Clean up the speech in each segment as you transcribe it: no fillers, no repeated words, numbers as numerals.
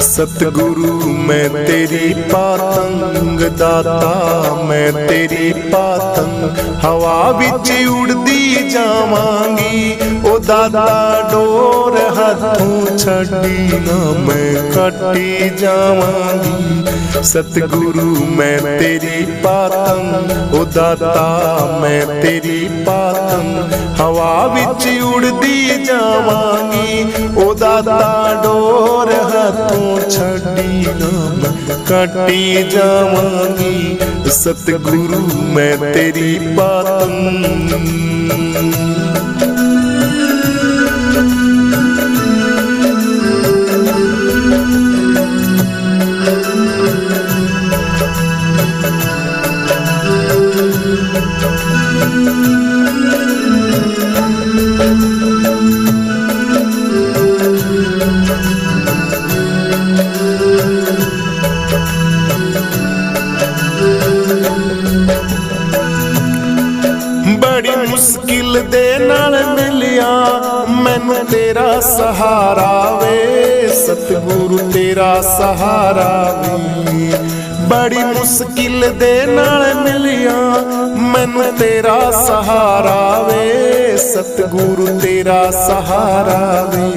सतगुरु मैं तेरी पतंग दाता, मैं तेरी पतंग हवा विच उड़दी जावांगी। ओ दादा डोर हाथों छड्डी ना मैं कटी जावांगी। सतगुरु मैं तेरी पतंग, ओ दाता मैं तेरी पतंग हवा विच उड़दी जावांगी। ओ दादा डोर हाथों छड्डी ना मैं कटी जावांगी। सतगुरु मैं तेरी पतंग। बड़ी मुश्किल दे नाल मिलिया मैनू तेरा सहारा वे। सतगुरु तेरा सहारा वे। बड़ी मुश्किल दे नाल मिलिया मैनू तेरा सहारा वे। सतगुरु तेरा सहारा वे।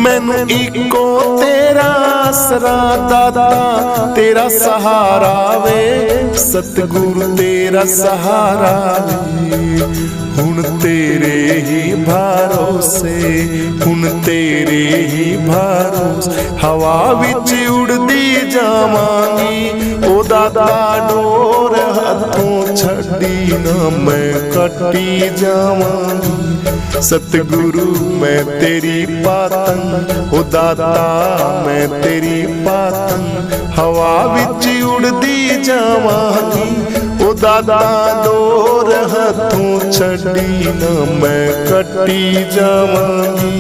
मैनू इको तेरा आसरा दादा तेरा सहारा वे। सतगुरु तेरा सहारा वे। हुण तेरे ही भरोसे, हुण तेरे ही भरोसे हवा विच उड़दी जावांगी। ओ दादा डोर हाथों छड्डी ना मैं कटी जावांगी। सतगुरु मैं तेरी पतंग, ओ दाता मैं तेरी पतंग हवा विच उड़दी जावांगी। ओ दादा डोर हाथों छड्डी ना मैं कटी जावांगी।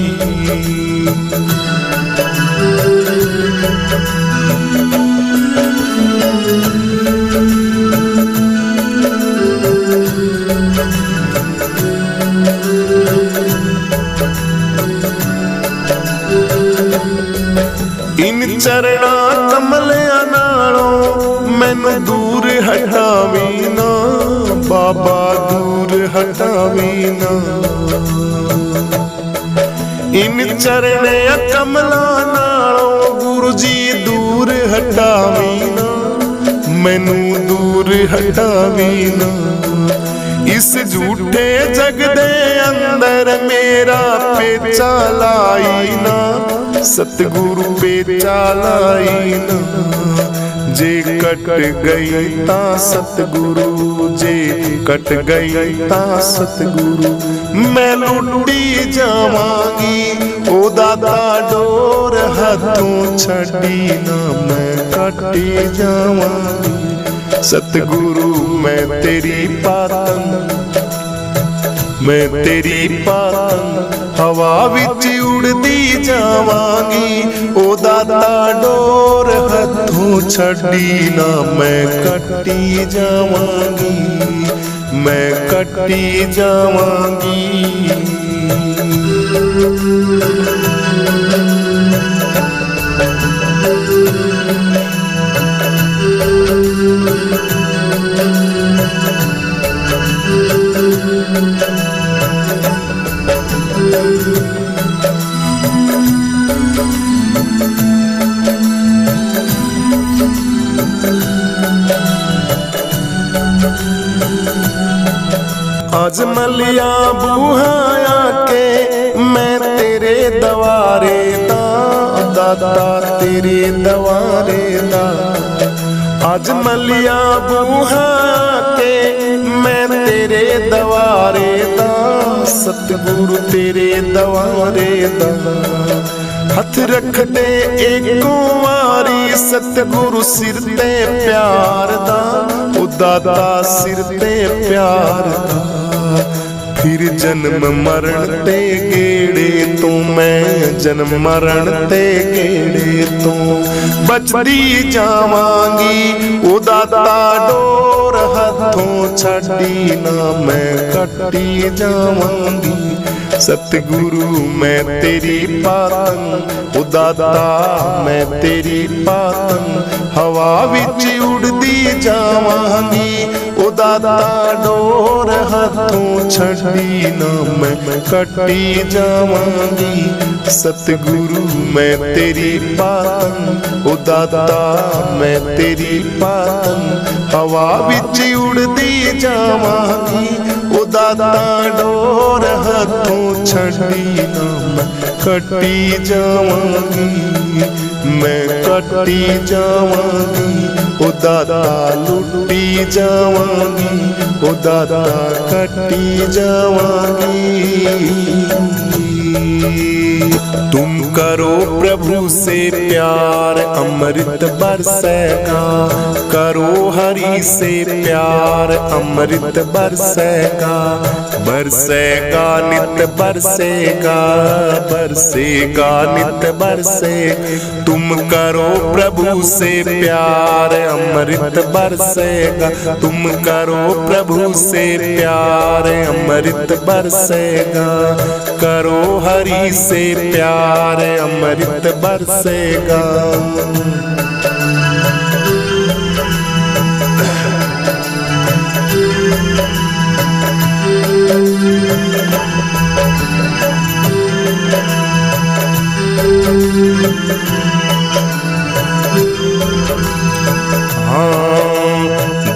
इन चरणा कमलिया नालों मैनू दूर हटावी ना। बाबा दूर हटावी ना। इन चरणे कमला नालों गुरु जी दूर हटावी ना। मैनू दूर हटावी ना। इस झूठे जग दे अंदर मेरा पेचा लाई ना। सतगुरु पेचा लाई ना। जे कट गई ता सतगुरु, जे कट गई ता सतगुरु मैं लुटी जावांगी। ओ दादा डोर हाथों छड्डी ना मैं कटी जावांगी। सतगुरु मैं तेरी पतंग, मैं तेरी पतंग हवा विच उड़दी जावांगी। ओ दादा डोर हाथों छड्डी ना मैं कटी जावांगी। मैं कटी जावांगी। आज मलिया बूहाया के मैं तेरे दवारे दा। दादा तेरे दवारे दा। आज मलिया बूहाया के मैं तेरे दवारे दा। सतगुरु तेरे दवारे दा। हथ रख दे एक वारी सतगुरु सिर ते प्यार दा। ओ दादा सिर ते प्यार दा। फिर जन्म मरण ते गेड़े तो मैं जन्म मरण ते गेड़े तो बचदी जावांगी। ओ दादा डोर हाथों छड्डी ना मैं कटी जावांगी। सतगुरु मैं तेरी पातन, ओ दाता मैं तेरी पातन, हवा विच उड़दी जावांगी, ओ दाता डोर हाथों छड़ी ना मैं कटी जावांगी। सतगुरु मैं तेरी पातन, ओ दाता मैं तेरी पातन, हवा विच उड़दी जावांगी, ओ दाता डोर हाथों छड़ी ना मैं कटी जावांगी, मैं कटी जावांगी, ओ दाता लुटी जावांगी, ओ दाता कटी जावांगी। तुम करो प्रभु से प्यार अमृत बरसेगा, करो हरि से प्यार अमृत बरसेगा, बरसेगा नित बरसेगा, बरसेगा नित बरसे। तुम करो प्रभु से प्यार अमृत बरसेगा, तुम करो प्रभु से प्यार अमृत बरसेगा, करो हरि से प्यार अमृत बरसेगा।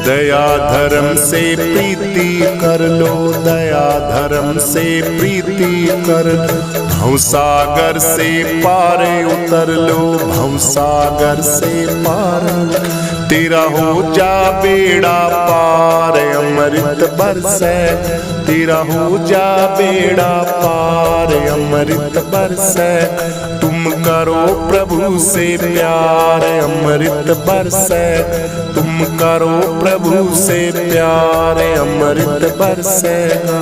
दया धर्म से प्रीति कर लो, दया धर्म से प्रीति कर लो, भवसागर से पार उतर लो, भवसागर से पार तेरा हो जा बेड़ा पार अमृत बरसे, तेरा हो जा बेड़ा पार अमृत बरसे। तुम करो प्रभु से प्यार अमृत बरसे, तुम करो प्रभु से प्यार अमृत बरसेगा,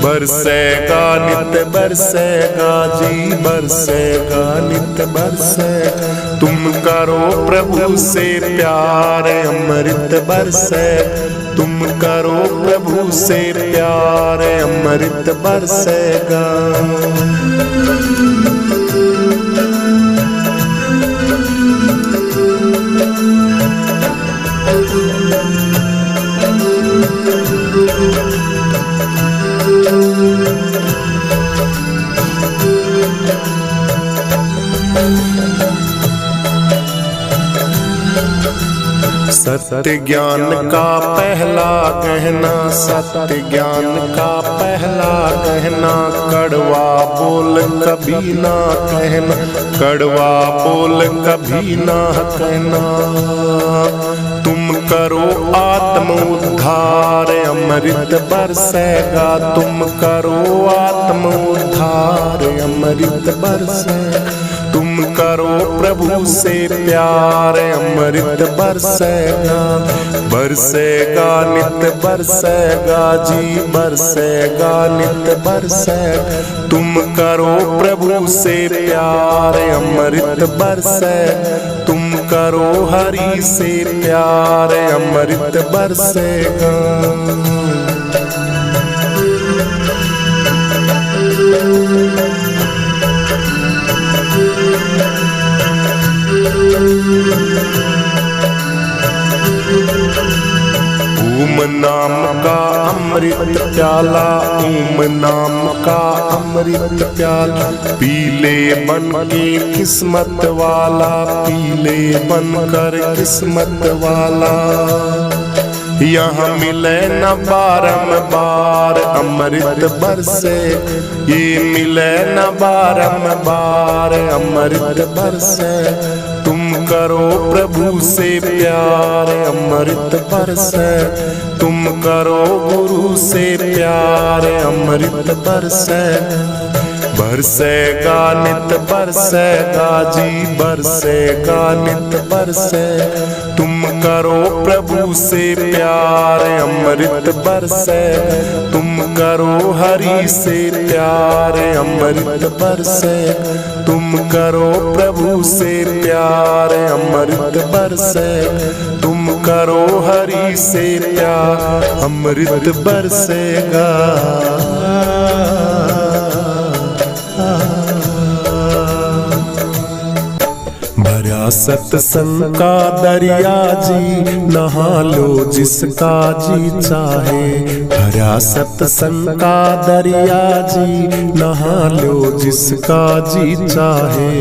बरसेगा नित बरसेगा जी, बरसेगा नित बरसेगा। तुम करो प्रभु से प्यार अमृत बरसे, तुम करो प्रभु से प्यार अमृत बरसेगा। सत्य ज्ञान का पहला गहना, सत्य ज्ञान का पहला गहना, कड़वा बोल कभी ना कहना, कड़वा बोल कभी ना कहना। तुम करो आत्म उद्धार अमृत बरसेगा, तुम करो आत्म उद्धार अमृत बरसेगा। तुम करो प्रभु से प्यार अमृत बरसेगा, बरसेगा नित बरसेगा जी, बरसेगा नित बरसेगा। तुम करो प्रभु से प्यार अमृत बरसेगा, तुम करो हरि से प्यार अमृत बरसेगा। ओम नाम का अमृत प्याला, ओम नाम का अमृत प्याला, पीले बन के किस्मत वाला, पीले बन कर किस्मत वाला। यहाँ मिले न बारंबार अमृत बरसे, ये मिले न बारंबार अमृत बरसे। तुम करो प्रभु से प्यार अमृत बरसे, तुम करो गुरु से प्यार अमृत बरसे। बरसेगा नित बरसेगा जी, बरसेगा नित बरसे। तुम करो प्रभु से प्यार अमृत बरसे, तुम करो हरि से प्यार अमृत बरसे। तुम करो प्रभु से प्यार अमृत बरसे, तुम करो हरि से प्यार अमृत बरसेगा। भरा सत्संग का दरिया जी, नहा लो जिसका जी चाहे। भरा सत्संग का दरिया जी, नहा लो जिसका जी चाहे।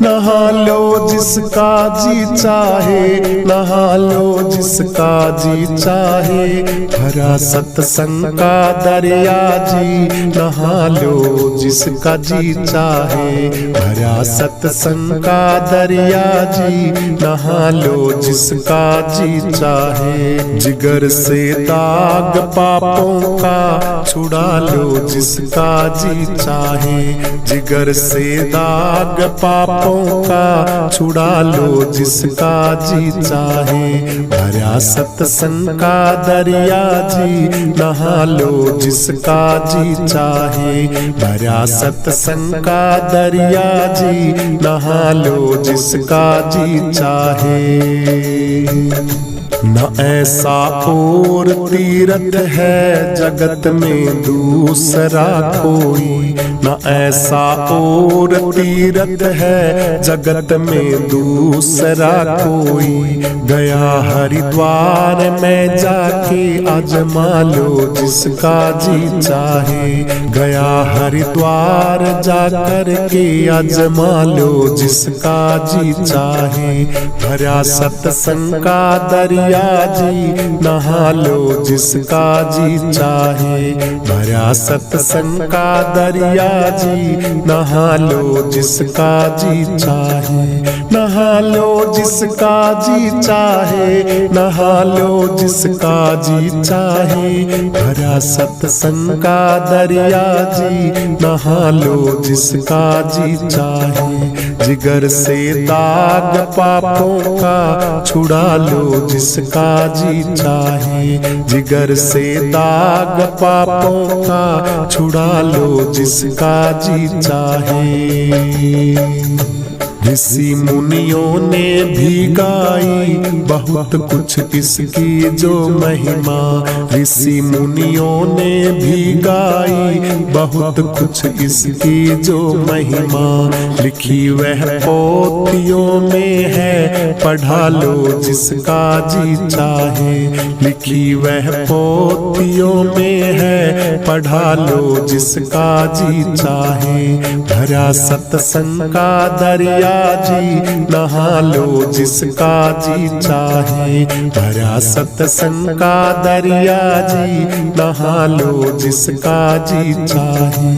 नहा लो जिसका जी चाहे, नहा लो जिसका जी चाहे। भरा सत्संग का दरिया जी, नहा लो जिसका जी चाहे। भरा सत्संग का दरिया जी, नहा लो जिसका जी चाहे। जिगर से दाग पापों का छुड़ा लो जिसका जी चाहे। जिगर से दाग पापों का छुड़ा लो जिसका जी चाहे। भरा सत्संग का दरिया जी, नहा लो जिसका जी चाहे। भरा सत्संग का दरिया जी, नहा लो जिसका जी चाहे। न ऐसा और तीर्थ है जगत में दूसरा कोई। न ऐसा और तीर्थ है जगत में दूसरा कोई। गया हरिद्वार में जाके आजमा लो जिसका जी चाहे। गया हरिद्वार जाकर के आजमा लो जिसका जी चाहे। भरा सत्संग का दरिया जी, नहा लो जिसका जी चाहे। भरा सत्संग का दरिया जी, नहा लो जिसका जी चाहे। नहा लो जिसका जी चाहे, नहा लो जिसका जी चाहे। भरा सत्संग का दरिया जी, नहा लो जिसका जी चाहे। जिगर से दाग पापों का छुड़ा लो जिसका जी चाहे। जिगर से दाग पापों का छुड़ा लो जिसका जी चाहे। ऋषि मुनियों ने भी गाई बहुत कुछ इसकी जो महिमा। ऋषि मुनियों ने भी गाई बहुत कुछ इसकी जो महिमा। लिखी वह पोथियों में है, पढ़ा लो जिसका जी चाहे। लिखी वह पोथियों में है, पढ़ा लो जिसका जी चाहे। भरा सत्संग का दरिया जी, नहा लो जिसका जी चाहे। भरा सत्संग का दरिया जी, नहा लो जिसका जी चाहे।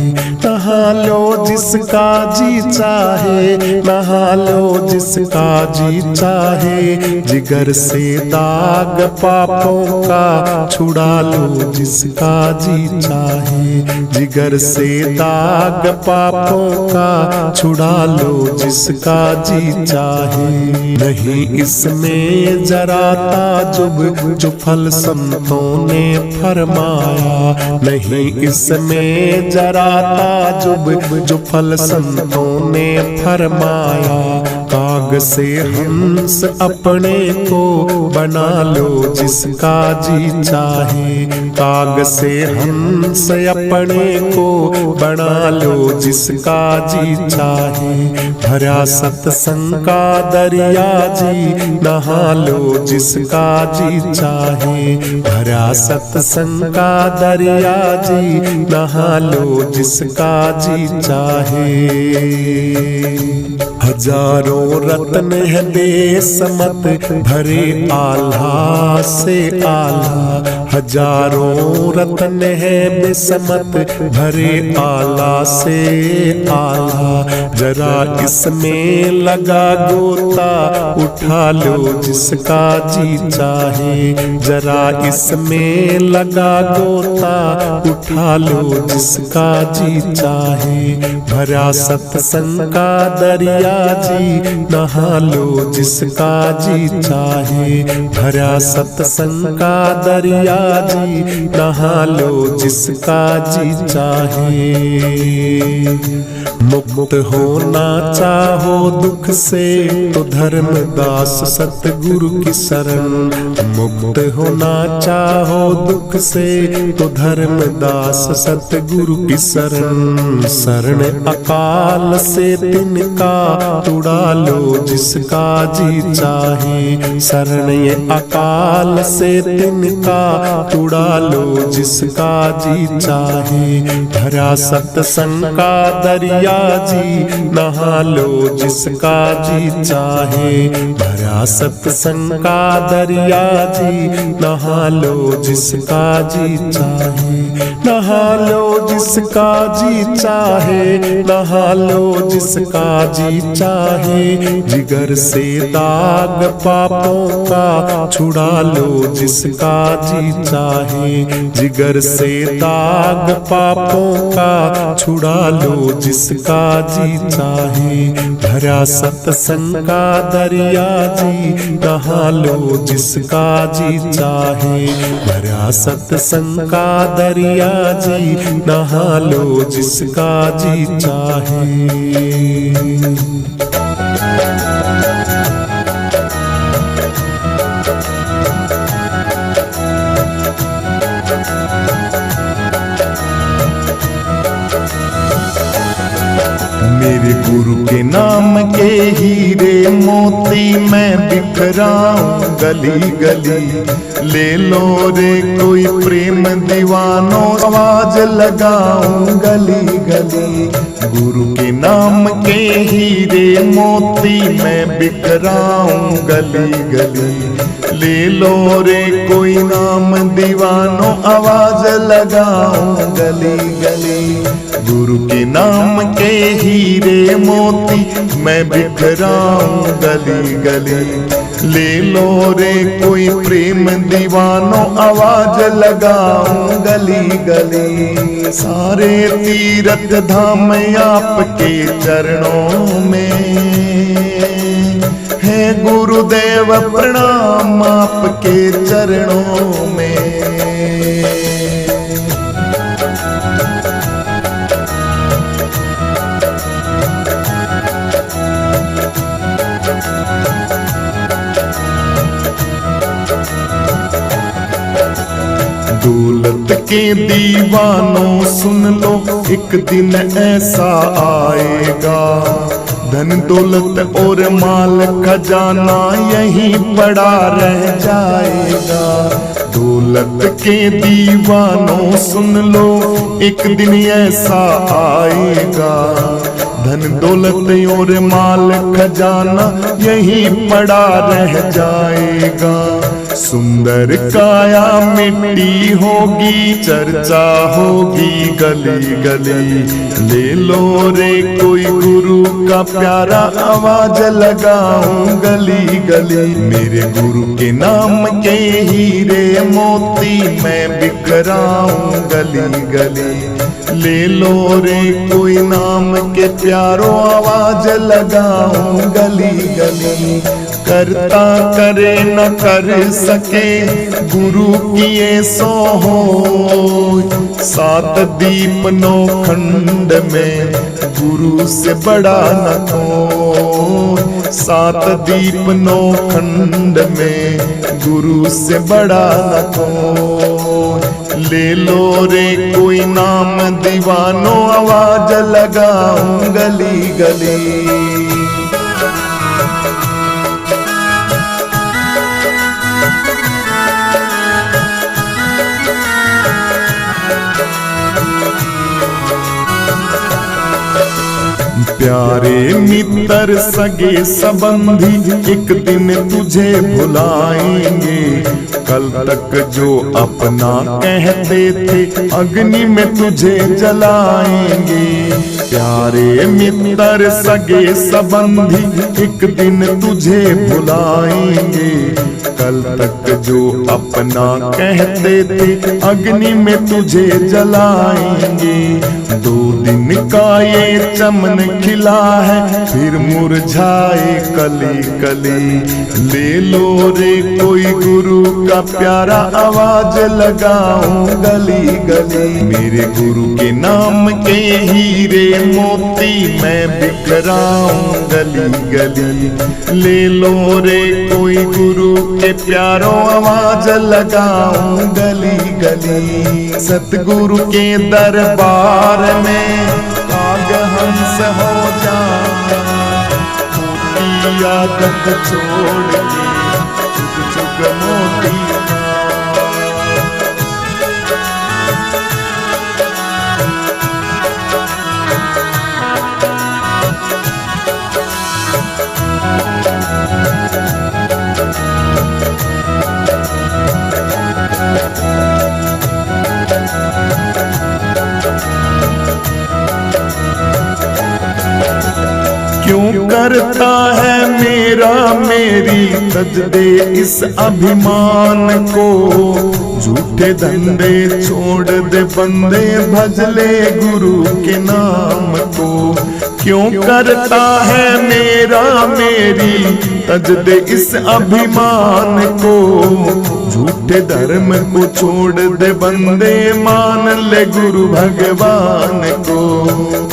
नहा लो जिसका जी चाहे, नहा लो जिसका जी चाहे। जिगर से दाग पापों का छुड़ा लो जिसका जी चाहे। जिगर से दाग पापों का छुड़ा लो जिसका जी चाहे। नहीं इसमें जरा ताजुब जो फल संतों ने फरमाया। नहीं इसमें जरा ताजुब जो फल संतों ने फरमाया। काग से हंस अपने को बना लो जिसका जी चाहे। काग से हंस अपने को बना लो जिसका जी चाहे। भरा सत्संग का दरिया जी, नहा लो जिसका जी चाहे। भरा सत्संग का दरिया जी, नहा लो जिसका जी चाहे। हजारों रत्न है बेसमत भरे आल्हा से आला। हजारों रत्न है बेसमत भरे आला से आला। जरा इसमें लगा गोता उठा लो जिसका जी चाहे। जरा इसमें लगा गोता उठा लो जिसका जी चाहे। भरा सत्संग का दरिया जी, नहा लो जिसका जी चाहे। भरा सत्संग का दरिया जी, नहा लो जिसका जी चाहे। मुक्त होना चाहो चाहो दुख से तो धर्मदास सतगुरु की शरण, मुक्त होना चाहो दुख से तो धर्मदास सतगुरु की शरण। शरण अकाल से तिनका तुड़ा लो जिसका जी चाहे, शरण ये अकाल से तिनका तुड़ा लो जिसका जी चाहे। भरा सत्संग का दरिया जी नहा लो जिसका जी चाहे, भरा सत्संग का दरिया जी नहा लो जिसका जी चाहे। नहा लो जिसका जी चाहे, नहा लो जिसका जी चाहे, जिगर से दाग पापों का छुड़ा लो जिसका जी चाहे, जिगर से दाग पापों का छुड़ा लो जिसका जी चाहे। भरा सत्संग का दरिया जी नहा लो जिसका जी चाहे, भरा सत्संग का दरिया जी नहा लो जिसका जी चाहे। मेरे गुरु के नाम के हीरे मोती मैं बिखराऊं गली गली। ले लो रे कोई प्रेम दीवानो आवाज लगाऊं गली गली। गुरु के नाम के हीरे मोती मैं बिखराऊं गली गली। ले लो रे कोई नाम दीवानो आवाज लगाऊं गली गली। गुरु के नाम के हीरे मोती मैं बिखराऊं गली गली। ले लो रे कोई प्रेम दीवानो आवाज लगाऊं गली गली। सारे तीर्थ धाम आपके चरणों में है गुरुदेव प्रणाम आपके चरणों में। दौलत के दीवानों सुन लो एक दिन ऐसा आएगा। धन दौलत और माल खजाना यहीं पड़ा रह जाएगा। दौलत के दीवानों सुन लो एक दिन ऐसा आएगा। धन दौलत और माल खजाना यहीं पड़ा रह जाएगा। सुंदर काया मिट्टी होगी चर्चा होगी गली गली। ले लो रे कोई गुरु का प्यारा आवाज लगाऊं गली गली। मेरे गुरु के नाम के हीरे मोती मैं बिखराऊं गली गली। ले लो रे कोई नाम के प्यारो आवाज लगाऊं गली गली। करता करे न कर सके गुरु किए सो हो। सात दीप नौ खंड में गुरु से बड़ा न को। सात दीप नौ खंड में गुरु से बड़ा न को। ले लो रे कोई नाम दीवानो आवाज लगाऊं गली गली। प्यारे मित्र सगे संबंधी एक दिन तुझे भुलाएंगे। कल तक जो अपना कहते थे अग्नि में तुझे जलाएंगे। प्यारे मित्र सगे संबंधी एक दिन तुझे भुलाएंगे। कल तक जो अपना कहते थे अग्नि में तुझे जलाएंगे। 2 दिन उनका ये चमन खिला है फिर मुरझाए कली कली। ले लो रे कोई गुरु का प्यारा, आवाज लगाऊं गली गली। मेरे गुरु के नाम के हीरे मोती मैं बिखराऊं गली गली। ले लो रे कोई गुरु के प्यारो, आवाज लगाऊं गली गली। सतगुरु के दरबार में काग हंस हो जाए, मोती आदत छोड़ के चुग चुग मोती। क्यों करता है मेरा मेरी तज दे इस अभिमान को। झूठे धंधे छोड़ दे बंदे, भजले गुरु के नाम को। क्यों करता है मेरा मेरी तज दे इस अभिमान को। झूठे धर्म को छोड़ दे बंदे, मान ले गुरु भगवान को।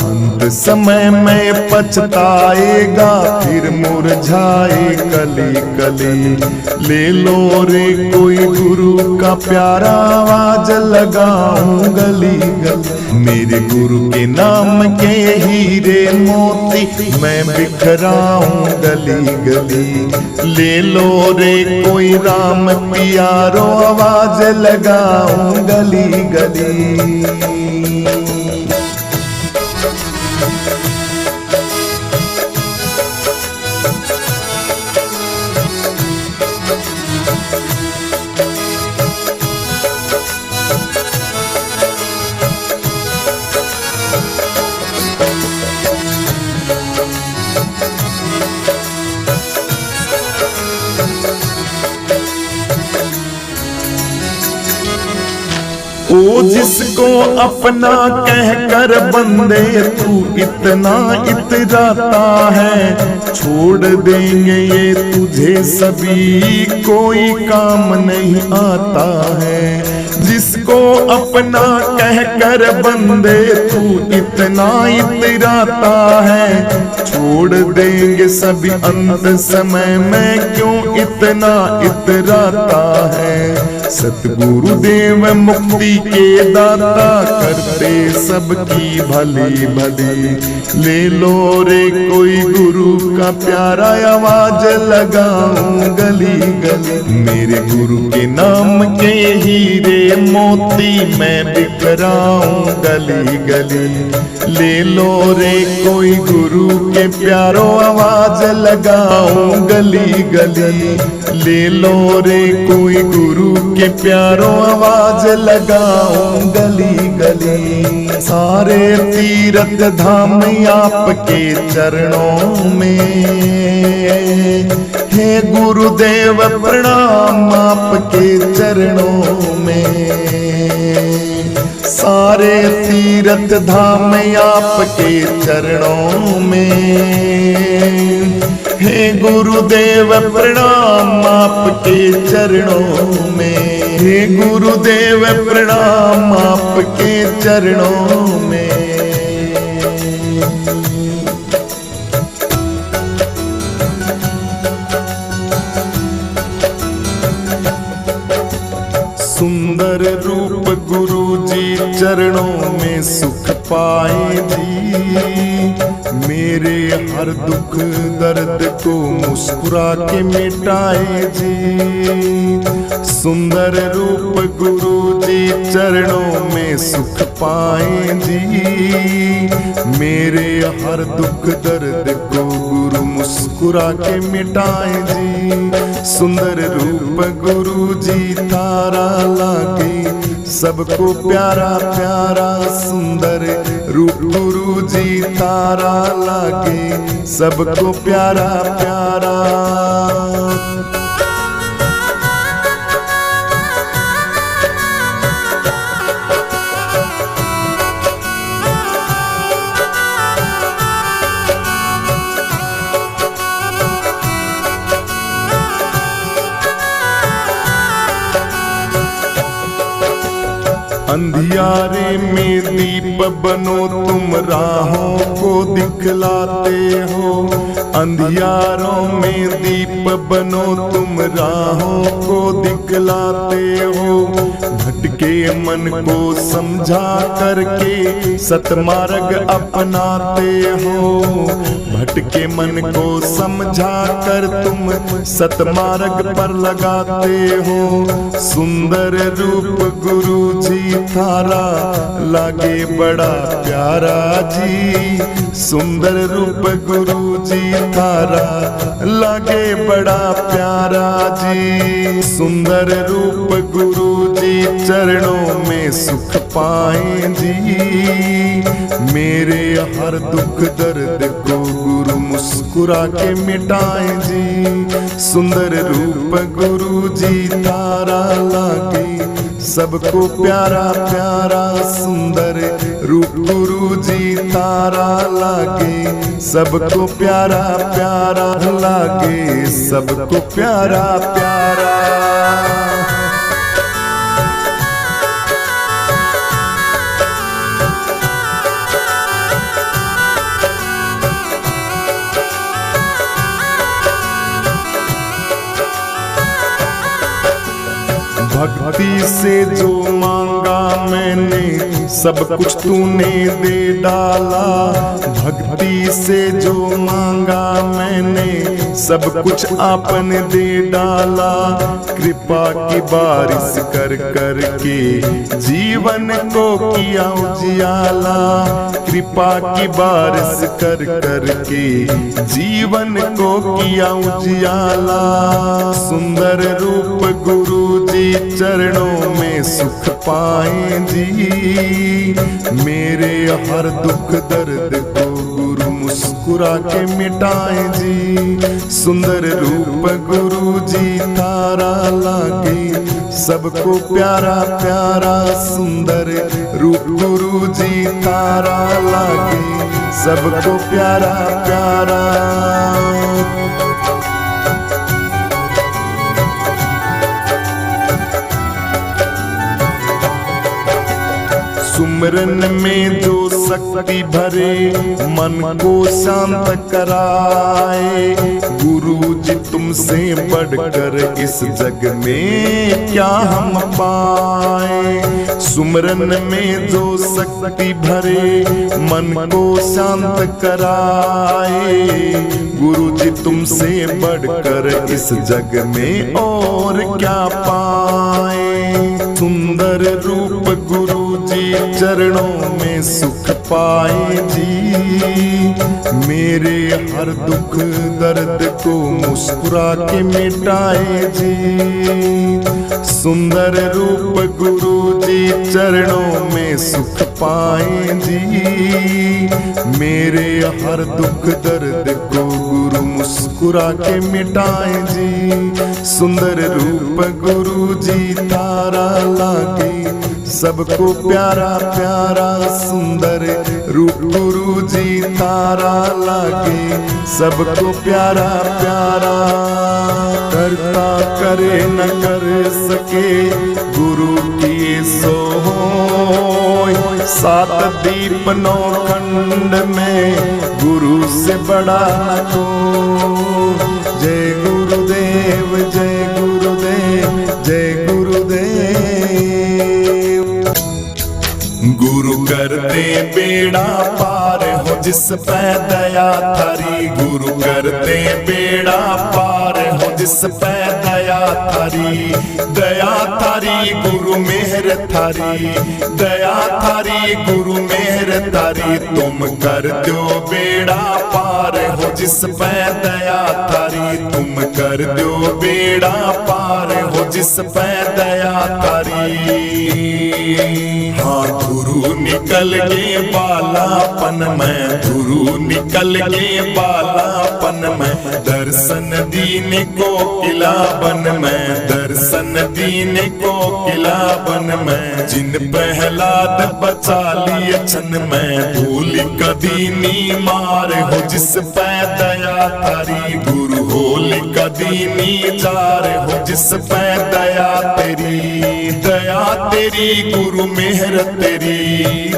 अंत समय में पछताएगा फिर मुरझाए कली कली। ले लो रे कोई गुरु का प्यारा, आवाज लगाऊं गली गली। मेरे गुरु के नाम के हीरे मोती मैं बिखराऊं गली गली। ले लो रे कोई राम पियारो, आवाज लगाऊं गली गली। ओ जिसको अपना कहकर बंदे तू इतना इतराता है। छोड़ देंगे ये तुझे सभी, कोई काम नहीं आता है। जिसको अपना कहकर बंदे तू इतना इतराता है। छोड़ देंगे सभी अंत समय में, क्यों इतना इतराता है। सतगुरु देव मुक्ति के दाता, करते सबकी भली भली। ले लो रे कोई गुरु का प्यारा, आवाज लगाऊं गली गली। मेरे गुरु के नाम के हीरे मोती मैं बिखराऊं गली गली। ले लो रे कोई गुरु के प्यारो, आवाज लगाऊं गली गली। ले लो रे कोई गुरु के प्यारो, आवाज लगाऊं गली गली। सारे तीर्थ धाम आपके चरणों में, हे गुरुदेव प्रणाम आपके चरणों में। सारे तीर्थ धाम आपके चरणों में, हे गुरुदेव प्रणाम आपके चरणों में। हे गुरुदेव प्रणाम आपके चरणों में। सुंदर रूप गुरु जी चरणों में सुख पाए जी। मेरे हर दुख दर्द को मुस्कुरा के मिटाए जी। सुंदर रूप गुरु जी चरणों में सुख पाए जी। मेरे हर दुख दर्द को गुरु मुस्कुरा के मिटाए जी। सुंदर रूप गुरु जी तारा लागे सबको प्यारा प्यारा। सुंदर रूप गुरु जी तारा लागे सबको प्यारा प्यारा। अंधियारे में दीप बनो तुम राहों को दिखलाते हो। अंधियारों में दीप बनो तुम राहों को दिखलाते हो। भटके मन को समझा करके सतमार्ग अपनाते हो। भटके मन को समझा कर तुम सतमार्ग पर लगाते हो। सुंदर रूप गुरु जी थारा लागे बड़ा प्यारा जी। सुंदर रूप गुरु जी थारा लागे बड़ा प्यारा जी। सुंदर रूप गुरु जी चरणों में सुख पाए जी। मेरे हर दुख दर्द को गुरु मुस्कुरा के मिटाए जी। सुंदर रूप गुरु जी तारा लागे सबको प्यारा प्यारा। सुंदर रूप गुरु जी तारा लागे सबको प्यारा प्यारा। लागे सबको प्यारा प्यारा। भक्ति से जो मांगा मैंने सब कुछ तूने दे डाला। भक्ति से जो मांगा मैंने सब कुछ आपने दे डाला। कृपा की बारिश कर कर के जीवन को किया उजियाला। कृपा की बारिश कर कर के जीवन को किया उजियाला। सुंदर रूप गुरु जी चरणों में सुख पाए जी। मेरे हर दुख दर्द को गुरु मुस्कुरा के मिटाए जी। सुंदर रूप गुरु जी तारा लागे सबको प्यारा प्यारा। सुंदर रूप गुरु जी तारा लागे सबको प्यारा प्यारा। सुमरन में जो शक्ति भरे मन को शांत कराए। गुरु जी तुमसे बढ़कर इस जग में क्या हम पाए। सुमरन में जो शक्ति भरे मन को शांत कराए। गुरु जी तुमसे बढ़कर इस जग में और क्या पाए। सुंदर रूप गुरु जी चरणों में सुख पाए जी। मेरे हर दुख दर्द को मुस्कुरा के मिटाए जी। सुंदर रूप गुरु जी चरणों में सुख पाए जी। मेरे हर दुख दर्द को गुरु मुस्कुरा के मिटाए जी। सुंदर रूप गुरु जी तारा लागे सबको प्यारा प्यारा। सुंदर रूप गुरु जी तारा लागे सबको प्यारा प्यारा। करता करे न कर सके गुरु की सो होय। सात दीप नौ खंड में गुरु से बड़ा न को। जय गुरुदेव जय गुरुदेव जय गुरुदेव। गुरु करते बेड़ा पार हो जिस पे दया थारी। गुरु करते बेड़ा पार हो जिस पे दया थारी। दया थारी गुरु मेहर थारी। दया थारी गुरु मेहर थारी। तुम कर दो बेड़ा पार हो जिस पे दया थारी। तुम कर दो बेड़ा पार हो जिस पे दया थारी। हाँ गुरु निकल के बालापन में। गुरु निकल के बालापन में। दर्शन दीन को किला बन में। दर्शन दीन को किला बन में। जिन प्रहलाद बचा लिए छन में। भूल कदीनी मार हो जिस पे दया थारी। गुरु होल कदीनी जार हो जिस पे दया तेरी। दया तेरी तेरी गुरु मेहर तेरी,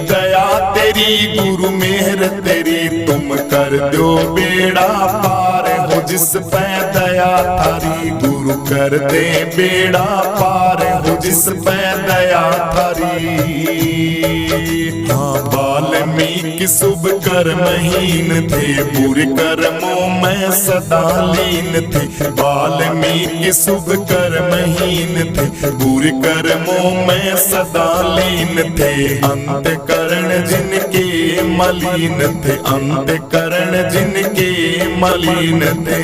दया तेरी गुरु मेहर तेरी, तुम कर दो बेड़ा पार हो जिस पे दया थारी, गुरु कर दे बेड़ा पार हो जिस पे दया थारी। हाँ वाल्मीकि शुभ कर्महीन थे, बुरे कर्मों में सदा लीन थे, वाल्मीकि शुभ कर्महीन थे, बुरे कर्मों में सदा लीन थे, अंतःकरण जिनके मलिन थे, अंतःकरण जिनके मलिन थे,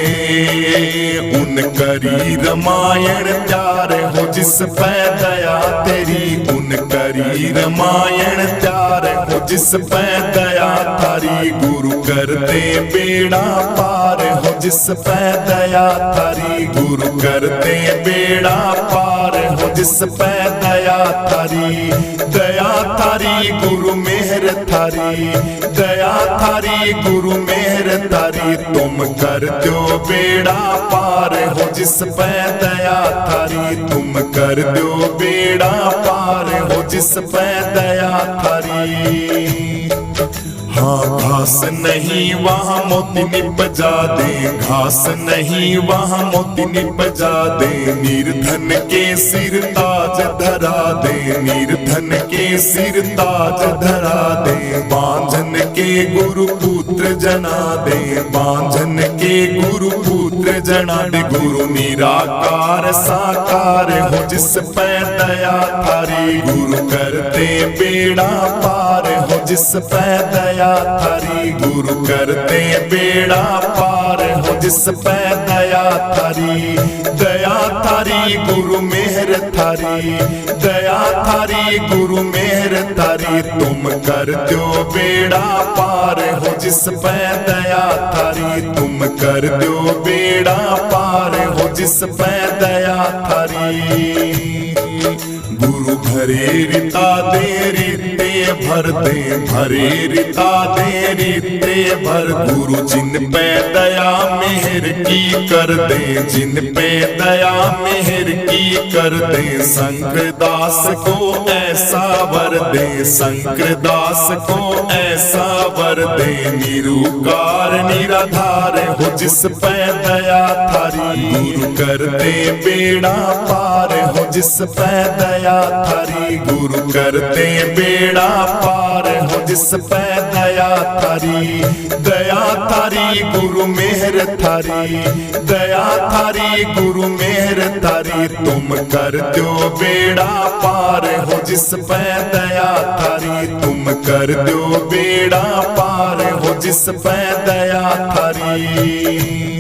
उन करी रामायण त्यार हो जिस पे दया तेरी, उन करी रामायण त्यार हो जिस पे दया थारी, गुरु कर दे बेड़ा पार हो जिस पे दया थारी, गुरु कर दे बेड़ा पार हो जिस पे दया थारी, दया थारी गुरु मेहर थारी, दया थारी गुरु मेहर थारी, तुम कर दो बेड़ा पार हो जिस पे दया थारी, तुम कर दो बेड़ा पार हो जिस पे दया थारी। हाँ घास नहीं वहाँ मोती निपजा दे, घास नहीं वहाँ मोती निपजा दे, निर्धन के सिर ताज धरा दे, निर्धन के सिर ताज धरा दे, बांझन के गुरु पुत्र जना दे, बांझन के गुरु पुत्र जना दे, गुरु निराकार साकार हो जिस पे दया थारी, गुरु करते बेड़ा पार हो जिस पे दया थारी, गुरु करते बेड़ा पार हो जिस पे दया थारी, दया थारी गुरु मेहर थारी, दया थारी गुरु मेहर थारी, तुम कर दो बेड़ा पार हो जिस पे दया थारी, तुम कर दो बेड़ा पार हो जिस पे दया थारी। गुरु भरे रिता दे रिते भर दे, भरे रिता दे रिते भर, गुरु जिन पे दया मेहर की कर दे, जिन पे दया मेहर की कर दे, शंकर दास को ऐसा वर दे, शंकर दास को ऐसा वर दे, निरुकार निराधार हो जिस पे दया थारी, गुरु कर दे बेड़ा पार हो जिस पे दया थारी, गुरु करते बेड़ा पार हो जिस पे दया थारी, दया थारी गुरु मेहर थारी, दया थारी गुरु मेहर थारी, तुम कर दो बेड़ा पार हो जिस पे दया थारी, तुम कर दो बेड़ा पार हो जिस पे दया थारी।